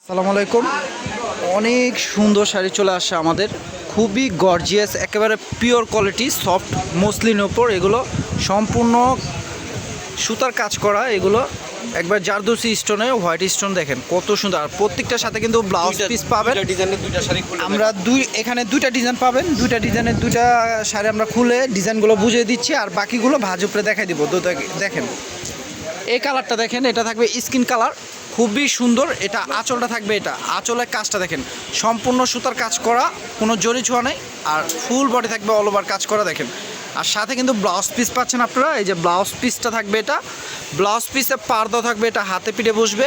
আসসালামু আলাইকুম। অনেক সুন্দর শাড়ি চলে আসছে আমাদের, খুবই গর্জিয়াস, একেবারে পিওর কোয়ালিটি, সফট মসলিনের উপর এগুলো সম্পূর্ণ সুতার কাজ করা। এগুলো একবার জারদৌসি স্টোনে হোয়াইট স্টোন, দেখেন কত সুন্দর। আর প্রত্যেকটার সাথে কিন্তু ব্লাউজ পিস পাবেন। আমরা এখানে দুইটা ডিজাইন পাবেন, দুইটা ডিজাইনের দুইটা শাড়ি আমরা খুলে ডিজাইনগুলো বুঝিয়ে দিচ্ছি, আর বাকিগুলো ভাঁজ উপরে দেখাই দিব। তো দেখেন এই কালারটা দেখেন, এটা থাকবে স্কিন কালার, খুবই সুন্দর। এটা আঁচলটা থাকবে, এটা আঁচলের কাজটা দেখেন সম্পূর্ণ সুতার কাজ করা, কোনো জরি ছোঁয়া নেই। আর ফুল বডি থাকবে অল ওভার কাজ করা দেখেন। আর সাথে কিন্তু ব্লাউজ পিস পাচ্ছেন আপনারা, এই যে ব্লাউজ পিসটা থাকবে, এটা ব্লাউজ পিসে পারদা থাকবে, এটা হাতে পিঠে বসবে।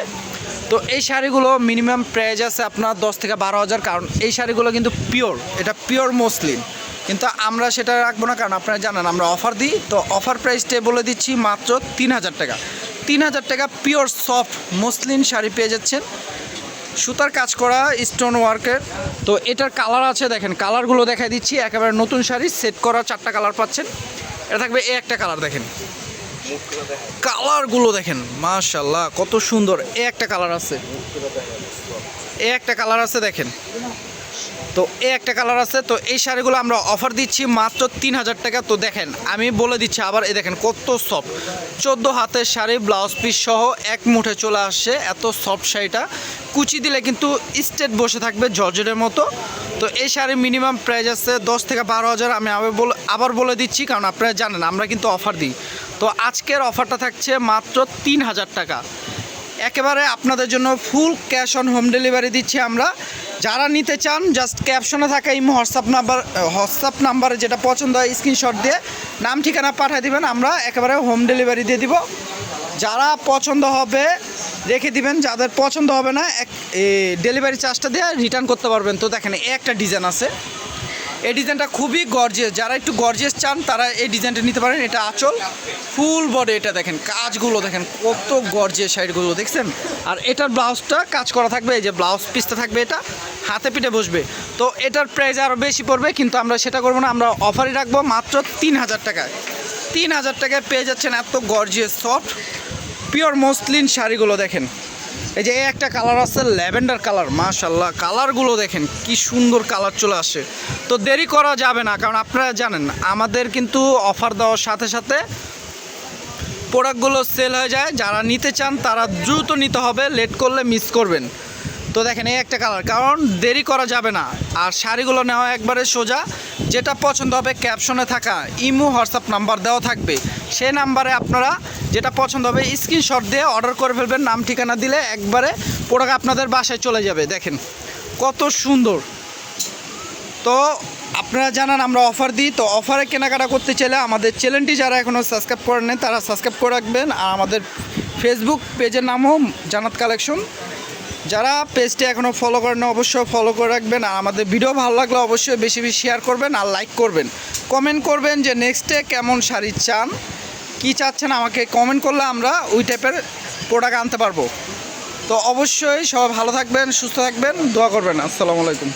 তো এই শাড়িগুলো মিনিমাম প্রাইস আছে আপনার 10 থেকে 12,000, কারণ এই শাড়িগুলো কিন্তু পিওর, এটা পিওর মসলিন। কিন্তু আমরা সেটা রাখবো না, কারণ আপনারা জানেন আমরা অফার দিই। তো অফার প্রাইসটা বলে দিচ্ছি মাত্র 3,000 টাকা। 3,000 টাকা পিওর সফট মসলিন শাড়ি পেয়ে যাচ্ছেন, সুতার কাজ করা স্টোন ওয়ার্কের। তো এটার কালার আছে, দেখেন কালারগুলো দেখাই দিচ্ছি। একেবারে নতুন শাড়ি, সেট করা 4টা কালার পাচ্ছেন। এটা থাকবে এই একটা কালার, দেখেন কালারগুলো দেখেন মাশাআল্লাহ কত সুন্দর। একটা কালার আছে, একটা কালার আছে দেখেন। তো একটা কালার আছে। তো এই শাড়িগুলো আমরা অফার দিচ্ছি মাত্র 3,000 টাকা। তো দেখেন আমি বলে দিচ্ছি আবার, এই দেখেন কত সফট, 14 হাতের শাড়ি, ব্লাউজ পিস সহ এক মুঠে চলে আসছে। এত সফট শাড়িটা কুচি দিলে কিন্তু স্টেট বসে থাকবে জর্জেটের মতো। তো এই শাড়ির মিনিমাম প্রাইস আছে 10 থেকে 12,000। আমি আবার বলে দিচ্ছি, কারণ আপনারা জানেন আমরা কিন্তু অফার দিই। তো আজকের অফারটা থাকছে মাত্র 3,000 টাকা, একেবারে আপনাদের জন্য full cash on home delivery দিচ্ছি আমরা। যারা নিতে চান জাস্ট ক্যাপশনে থাকা এই হোয়াটসঅ্যাপ নাম্বারে যেটা পছন্দ হয় স্ক্রিনশট দিয়ে নাম ঠিকানা পাঠিয়ে দিবেন, আমরা একেবারে হোম ডেলিভারি দিয়ে দিব। যারা পছন্দ হবে রেখে দিবেন, যাদের পছন্দ হবে না ডেলিভারি চার্জটা দিয়ে রিটার্ন করতে পারবেন। তো দেখেন একটা ডিজাইন আছে, এই ডিজাইনটা খুবই গর্জিয়াস। যারা একটু গর্জিয়াস চান তারা এই ডিজাইনটা নিতে পারেন। এটা আঁচল, ফুল বডি, এটা দেখেন কাজগুলো দেখেন কত গর্জিয়াস শাড়িগুলো দেখছেন। আর এটার ব্লাউজটা কাজ করা থাকবে, এই যে ব্লাউজ পিসটা থাকবে, এটা হাতে পিঠে বসবে। তো এটার প্রাইস আরও বেশি পড়বে, কিন্তু আমরা সেটা করবো না, আমরা অফারই রাখবো মাত্র 3,000 টাকায়। 3,000 টাকায় পেয়ে যাচ্ছেন এত গর্জিয়াস সফট পিওর মসলিন শাড়িগুলো। দেখেন এই যে একটা কালার আছে ল্যাভেন্ডার কালার, মাশাআল্লাহ কালারগুলো দেখেন কি সুন্দর কালার চলে আসে। তো দেরি করা যাবে না, কারণ আপনারা জানেন আমাদের কিন্তু অফার দেওয়ার সাথে সাথে প্রোডাক্টগুলো সেল হয়ে যায়। যারা নিতে চান তারা দ্রুত নিতে হবে, লেট করলে মিস করবেন। তো দেখেন এই একটা কালার, কারণ দেরি করা যাবে না। আর শাড়িগুলো নেওয়া একবারে সোজা, যেটা পছন্দ হবে ক্যাপশনে থাকা ইমো হোয়াটসঅ্যাপ নাম্বার দেওয়া থাকবে, সেই নাম্বারে আপনারা যেটা পছন্দ হবে স্ক্রিনশট দিয়ে অর্ডার করে ফেলবেন। নাম ঠিকানা দিলে একবারে প্রোডাক্ট আপনাদের বাসায় চলে যাবে। দেখেন কত সুন্দর। তো আপনারা জানান আমরা অফার দিই। তো অফারে কেনাকাটা করতে চাইলে আমাদের চ্যানেলটি যারা এখনও সাবস্ক্রাইব করেন নাই তারা সাবস্ক্রাইব করে রাখবেন। আর আমাদের ফেসবুক পেজের নামও জান্নাত কালেকশন, যারা পেজটি এখনও ফলো করেন না অবশ্যই ফলো করে রাখবেন। আর আমাদের ভিডিও ভালো লাগলে অবশ্যই বেশি বেশি শেয়ার করবেন আর লাইক করবেন, কমেন্ট করবেন যে নেক্সটে কেমন শাড়ি চান, কি চাচ্ছেন আমাকে কমেন্ট করলে আমরা ওই টাইপের প্রোডাক্ট আনতে পারবো। তো অবশ্যই সবাই ভালো থাকবেন, সুস্থ থাকবেন, দোয়া করবেন। আসসালামু আলাইকুম।